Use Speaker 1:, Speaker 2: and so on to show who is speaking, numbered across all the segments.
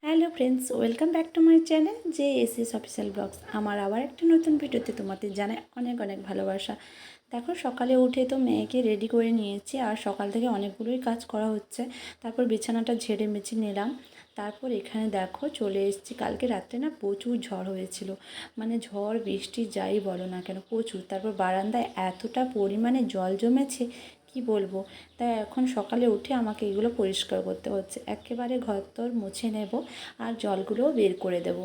Speaker 1: Hello friends, welcome back to my channel যে S official blogs. আমার আবার একটা নতুন ভিডিওতে তোমাদের জানাই অনেক অনেক ভালোবাসা। দেখো, সকালে উঠে তো মেয়েকে রেডি করে নিয়েছি, আর সকাল থেকে অনেকগুলোই কাজ করা হচ্ছে। তারপর বিছানাটা ঝেড়ে মেঝে নিলাম। তারপর এখানে দেখো চলে এসেছি। কালকে রাত্রে না প্রচুর ঝড় হয়েছিল, মানে ঝড় বৃষ্টি যাই বলো না কেন প্রচুর। তারপর বারান্দায় এতটা পরিমাণে জল জমেছে কি বলবো। তাই এখন সকালে উঠে আমাকে এগুলো পরিষ্কার করতে হচ্ছে, একেবারে ঘরদোর মুছে নেব আর জলগুলোও বের করে দেব।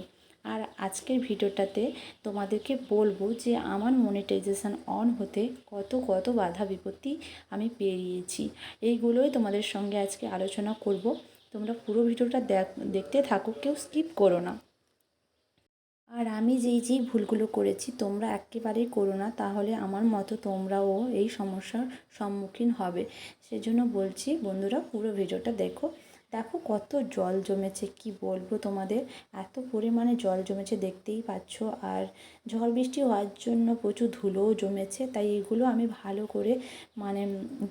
Speaker 1: আর আজকের ভিডিওটাতে তোমাদেরকে বলবো যে আমার মনিটাইজেশন অন হতে কত কত বাধা বিপত্তি আমি পেরিয়েছি, এইগুলোই তোমাদের সঙ্গে আজকে আলোচনা করব। তোমরা পুরো ভিডিওটা দেখতে থাকো, কেউ স্কিপ করো না। আর আমি যেই ভুলগুলো করেছি তোমরা একেবারেই করো না, তাহলে আমার মতো তোমরাও এই সমস্যার সম্মুখীন হবে। সেজন্য বলছি বন্ধুরা, পুরো ভিডিওটা দেখো। দেখো কত জল জমেছে কি বলবো তোমাদের, এত পরিমাণে জল জমেছে দেখতেই পাচ্ছ। আর ঝড় বৃষ্টি হওয়ার জন্য প্রচুর ধুলোও জমেছে, তাই এগুলো আমি ভালো করে মানে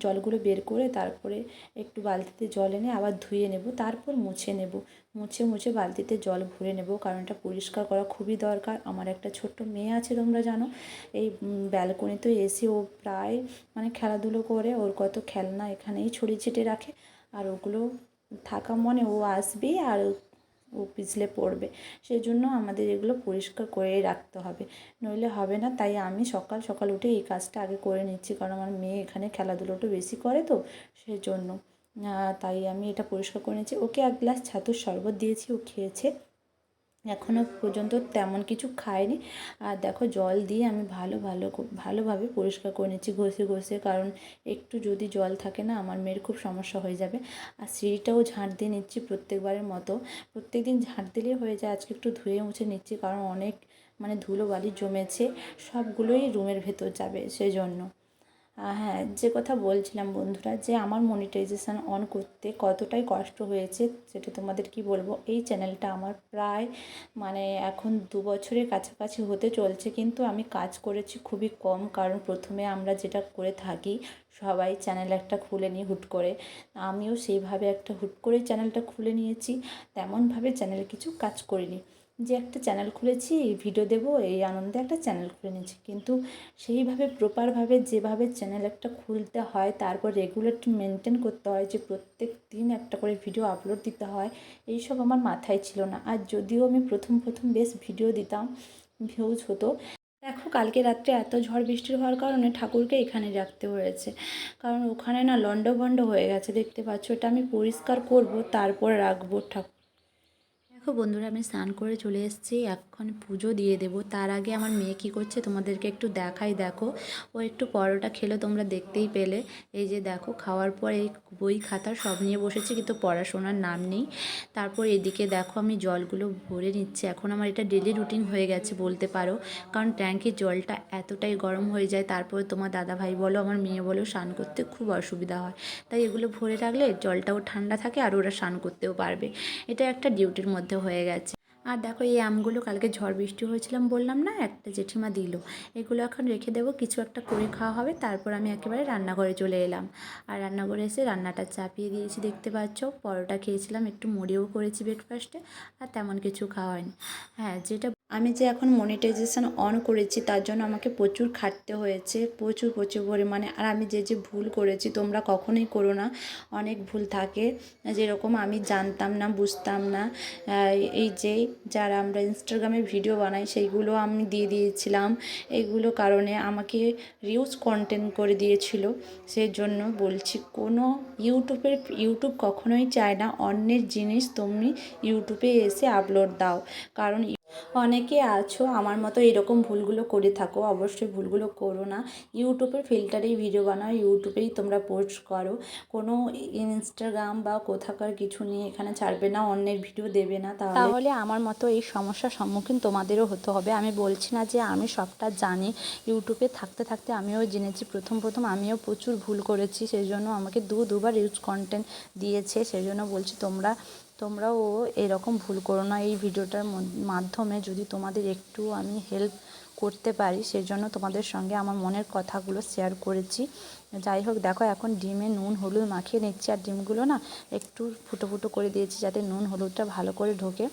Speaker 1: জলগুলো বের করে তারপরে একটু বালতিতে জল এনে আবার ধুয়ে নেব, তারপর মুছে নেব। মুছে মুছে বালতিতে জল ভরে নেব, কারণ এটা পরিষ্কার করা খুবই দরকার। আমার একটা ছোট্ট মেয়ে আছে, তোমরা জানো। এই ব্যালকনিতে এসে ও প্রায় মানে খেলাধুলো করে, ওর কত খেলনা এখানেই ছড়িয়ে ছিটিয়ে রাখে। আর ওগুলো থাকা মনে ও আসবে আর ও পিছলে পড়বে। সেই জন্য আমাদের এগুলো পরিষ্কার করে রাখতে হবে, নইলে হবে না। তাই আমি সকাল সকাল উঠে এই কাজটা আগে করে নিচ্ছি, কারণ আমার মেয়ে এখানে খেলাধুলোটা বেশি করে তো সেই জন্য। তাই আমি এটা পরিষ্কার করে নিয়েছি। ওকে এক গ্লাস ছাতুর শরবত দিয়েছি, ও খেয়েছে। এখনও পর্যন্ত তেমন কিছু খায়নি। আর দেখো জল দিয়ে আমি ভালোভাবে পরিষ্কার করে নিচ্ছি ঘষে ঘষে, কারণ একটু যদি জল থাকে না আমার মেয়ের খুব সমস্যা হয়ে যাবে। আর সিঁড়িটাও ঝাঁট দিয়ে নিচ্ছি প্রত্যেকবারের মতো। প্রত্যেকদিন ঝাঁট দিলেই হয়ে যায়, আজকে একটু ধুয়ে মুছে নিচ্ছি, কারণ অনেক মানে ধুলো বালি জমেছে, সবগুলোই রুমের ভেতর যাবে সেই জন্য। হ্যাঁ, যে কথা বলছিলাম বন্ধুরা, যে আমার মনিটাইজেশান অন করতে কতটাই কষ্ট হয়েছে সেটা তোমাদের কি বলবো। এই চ্যানেলটা আমার প্রায় মানে এখন 2 বছরের কাছাকাছি হতে চলছে, কিন্তু আমি কাজ করেছি খুবই কম। কারণ প্রথমে আমরা যেটা করে থাকি, সবাই চ্যানেল একটা খুলে নিই হুট করে, আমিও সেইভাবে একটা হুট করে চ্যানেলটা খুলে নিয়েছি। তেমনভাবে চ্যানেলে কিছু কাজ করিনি, যে একটা চ্যানেল খুলেছি ভিডিও দেবো এই আনন্দে একটা চ্যানেল খুলে নিয়েছি। কিন্তু সেইভাবে প্রপারভাবে যেভাবে চ্যানেল একটা খুলতে হয়, তারপর রেগুলারটি মেনটেন করতে হয়, যে প্রত্যেক দিন একটা করে ভিডিও আপলোড দিতে হয়, এইসব আমার মাথায় ছিল না। আর যদিও আমি প্রথম বেশ ভিডিও দিতাম, ভিউজ হতো। দেখো, কালকে রাত্রে এত ঝড় বৃষ্টি হওয়ার কারণে ঠাকুরকে এখানে রাখতে হয়েছে, কারণ ওখানে না লন্ডভন্ড হয়ে গেছে দেখতে পাচ্ছ। এটা আমি পরিষ্কার করব, তারপর রাখবো ঠাকুর। দেখো বন্ধুরা, আমি স্নান করে চলে এসেছি, এখন পুজো দিয়ে দেবো। তার আগে আমার মেয়ে কী করছে তোমাদেরকে একটু দেখাই। দেখো, ও একটু পরোটা খেলো, তোমরা দেখতেই পেলে। এই যে দেখো, খাওয়ার পর এই বই খাতা সব নিয়ে বসেছি, কিন্তু পড়াশোনার নাম নেই। তারপর এদিকে দেখো আমি জলগুলো ভরে নিচ্ছি। এখন আমার এটা ডেলি রুটিন হয়ে গেছে বলতে পারো, কারণ ট্যাঙ্কির জলটা এতটাই গরম হয়ে যায়। তারপরে তোমার দাদাভাই বলো আমার মেয়ে বলো স্নান করতে খুব অসুবিধা হয়, তাই এগুলো ভরে রাখলে জলটাও ঠান্ডা থাকে আর ওরা স্নান করতেও পারবে। এটা একটা ডিউটির মধ্যে হয়ে গেছে। আর দেখো, এই আমগুলো কালকে ঝড় বৃষ্টি হয়েছিলাম বললাম না, একটা জেঠিমা দিল। এগুলো এখন রেখে দেবো, কিছু একটা করে খাওয়া হবে। তারপর আমি একেবারে রান্নাঘরে চলে এলাম। আর রান্নাঘরে এসে রান্নাটা চাপিয়ে দিয়েছি দেখতে পাচ্ছ। পরোটা খেয়েছিলাম, একটু মুড়িও করেছি ব্রেকফাস্টে, আর তেমন কিছু খাওয়া হয়নি। হ্যাঁ, যেটা আমি যে এখন মনিটাইজেশন অন করেছি তার জন্য আমাকে প্রচুর খাটতে হয়েছে, প্রচুর পরিমাণে। আর আমি যে ভুল করেছি তোমরা কখনোই করো না, অনেক ভুল থাকে। যেরকম আমি জানতাম না, বুঝতাম না। এই যে যারা আমরা ইনস্টাগ্রামে ভিডিও বানাই সেইগুলো আমি দিয়ে দিয়েছিলাম, এইগুলো কারণে আমাকে রিউজ কন্টেন্ট করে দিয়েছিল। সেই জন্য বলছি, কোনো ইউটিউব কখনোই চায় না অন্যের জিনিস তুমি ইউটিউবে এসে আপলোড দাও। কারণ অনেকে আছো আমার মতো এরকম ভুলগুলো করে থাকো, অবশ্যই ভুলগুলো করো না। ইউটিউবের ফিল্টারেই ভিডিও বানাও, ইউটিউবেই তোমরা পোস্ট করো। কোনো ইনস্টাগ্রাম বা কোথাকার কিছু নিয়ে এখানে ছাড়বে না, অন্যের ভিডিও দেবে না, তাহলে আমার মতো এই সমস্যার সম্মুখীন তোমাদেরও হতে হবে। আমি বলছি না যে আমি সবটা জানি, ইউটিউবে থাকতে থাকতে আমিও জেনেছি। প্রথম আমিও প্রচুর ভুল করেছি, সেই জন্য আমাকে দুবার ইউজ কন্টেন্ট দিয়েছে। সেই জন্য বলছি তোমরাও এরকম ভুল করো না। এই ভিডিওটার মাধ্যমে যদি তোমাদের একটু আমি হেল্প করতে পারি, সেজন্য তোমাদের সঙ্গে আমার মনের কথাগুলো শেয়ার করেছি। যাই হোক, দেখো এখন ডিমে নুন হলুদ মাখিয়ে নিচ্ছি। আর ডিমগুলো না একটু ফুটো ফুটো করে দিয়েছি যাতে নুন হলুদটা ভালো করে ঢোকে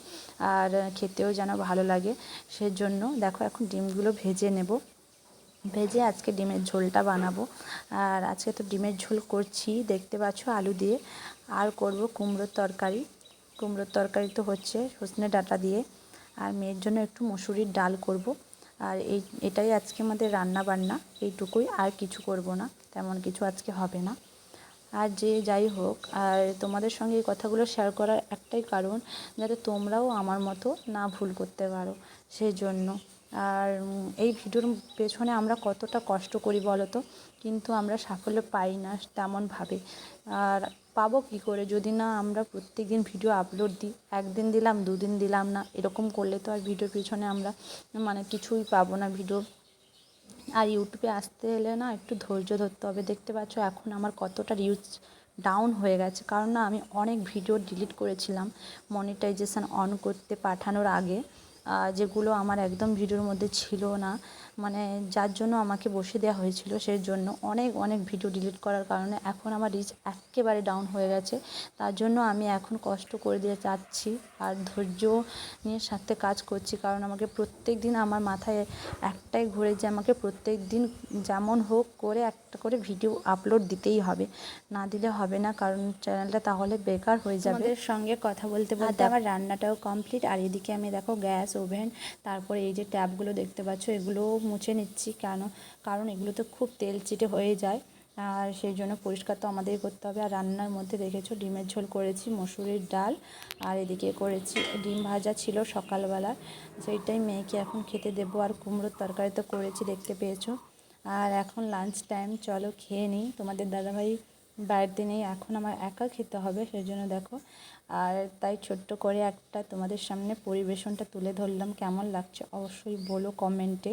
Speaker 1: আর খেতেও যেন ভালো লাগে। সেজন্য দেখো এখন ডিমগুলো ভেজে নেব। ভেজে আজকে ডিমের ঝোলটা বানাবো। আর আজকে তো ডিমের ঝোল করছি, দেখতে পাচ্ছ, আলু দিয়ে। আর করব কুমড়োর তরকারি। কুমড়োর তরকারি তো হচ্ছে সজনে ডাঁটা দিয়ে। আর মেয়ের জন্য একটু মসুরির ডাল করব। আর এটাই আজকে আমাদের রান্না বান্না, এইটুকুই, আর কিছু করব না, তেমন কিছু আজকে হবে না। আর যাই হোক, আর তোমাদের সঙ্গে এই কথাগুলো শেয়ার করার একটাই কারণ, যাতে তোমরাও আমার মতো না ভুল করতে পারো, সেই জন্য। আর এই ভিডিওর পেছনে আমরা কতটা কষ্ট করি বলো তো, কিন্তু আমরা সাফল্য পাই না তেমনভাবে। আর পাবো কী করে যদি না আমরা প্রত্যেক দিন ভিডিও আপলোড দিই। একদিন দিলাম, দুদিন দিলাম না, এরকম করলে তো আর ভিডিওর পিছনে আমরা মানে কিছুই পাবো না ভিডিও। আর ইউটিউবে আসতে এলে না একটু ধৈর্য ধরতে হবে। দেখতে পাচ্ছ এখন আমার কতটা রিচ ডাউন হয়ে গেছে, কারণ না আমি অনেক ভিডিও ডিলিট করেছিলাম মনিটাইজেশন অন করতে পাঠানোর আগে, যেগুলো আমার একদম ভিডিওর মধ্যে ছিল না, মানে যার জন্য আমাকে বসে দেওয়া হয়েছিল। সেই জন্য অনেক অনেক ভিডিও ডিলিট করার কারণে এখন আমার রিচ একেবারে ডাউন হয়ে গেছে। তার জন্য আমি এখন কষ্ট করে দিয়ে যাচ্ছি আর ধৈর্য নিয়ে সাথে কাজ করছি, কারণ আমাকে প্রত্যেক দিন আমার মাথায় একটাই ঘুরে যে আমাকে প্রত্যেক দিন যেমন হোক করে একটা করে ভিডিও আপলোড দিতেই হবে, না দিলে হবে না, কারণ চ্যানেলটা তাহলে বেকার হয়ে যাবে। আমাদের সঙ্গে কথা বলতে বলতে আমার রান্নাটাও কমপ্লিট। আর এদিকে আমি দেখো গ্যাস ওভেন তারপরে এই যে ট্যাপগুলো দেখতে পাচ্ছ এগুলোও মুছে নিচ্ছি, কারণ এগুলো তো খুব তেল চিটে হয়ে যায়, আর সেই জন্য পরিষ্কার তো আমাদেরই করতে হবে। আর রান্নার মধ্যে দেখেছো ডিমের ঝোল করেছি, মসুরির ডাল, আর এদিকে করেছি ডিম ভাজা ছিল সকালবেলা, সেইটাই মেয়েকে এখন খেতে দেবো। আর কুমড়োর তরকারি তো করেছি, দেখতে পেয়েছো। আর এখন লাঞ্চ টাইম, চলো খেয়ে নিই। তোমাদের দাদাভাই বাড়িতে নেই, এখন আমার একা খেতে হবে, সেই জন্য দেখো। আর তাই ছোট্ট করে একটা তোমাদের সামনে পরিবেশনটা তুলে ধরলাম। কেমন লাগছে অবশ্যই বলো কমেন্টে।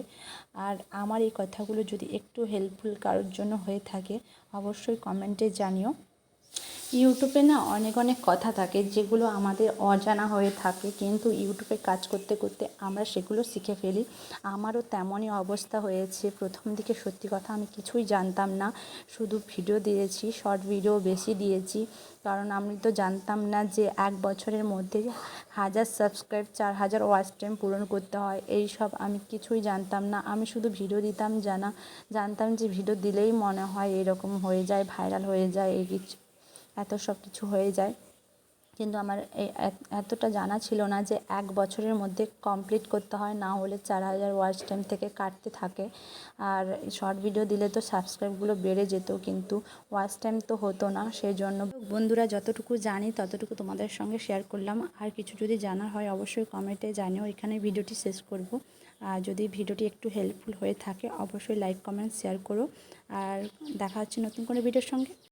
Speaker 1: আর আমার এই কথাগুলো যদি একটু হেল্পফুল কারোর জন্য হয়ে থাকে অবশ্যই কমেন্টে জানিও। ইউটিউবে না অনেক অনেক কথা থাকে যেগুলো আমাদের অজানা হয়ে থাকে, কিন্তু ইউটিউবে কাজ করতে করতে আমরা সেগুলো শিখে ফেলি। আমারও তেমনই অবস্থা হয়েছে। প্রথম দিকে সত্যি কথা আমি কিছুই জানতাম না, শুধু ভিডিও দিয়েছি, শর্ট ভিডিও বেশি দিয়েছি, কারণ আমি তো জানতাম না যে 1 বছরের মধ্যে 1000 সাবস্ক্রাইব 4000 ওয়াচ টাইম পূরণ করতে হয়। এই সব আমি কিছুই জানতাম না। আমি শুধু ভিডিও দিতাম, জানতাম যে ভিডিও দিলেই মনে হয় এরকম হয়ে যায়, ভাইরাল হয়ে যায়, এত সব কিছু হয়ে যায়, কিন্তু আমার এতটা জানা ছিল না যে 1 বছরের মধ্যে কমপ্লিট করতে হয়, না হলে 4000 ওয়াচ টাইম থেকে কাটতে থাকে। আর শর্ট ভিডিও দিলে তো সাবস্ক্রাইবগুলো বেড়ে যেত, কিন্তু ওয়াচ টাইম তো হতো না। সেই জন্য বন্ধুরা যতটুকু জানি ততটুকু তোমাদের সঙ্গে শেয়ার করলাম। আর কিছু যদি জানার হয় অবশ্যই কমেন্টে জানিও। এখানে ভিডিওটি শেষ করব। আর যদি ভিডিওটি একটু হেল্পফুল হয়ে থাকে অবশ্যই লাইক কমেন্ট শেয়ার করো। আর দেখা হচ্ছে নতুন কোনো ভিডিওর সঙ্গে।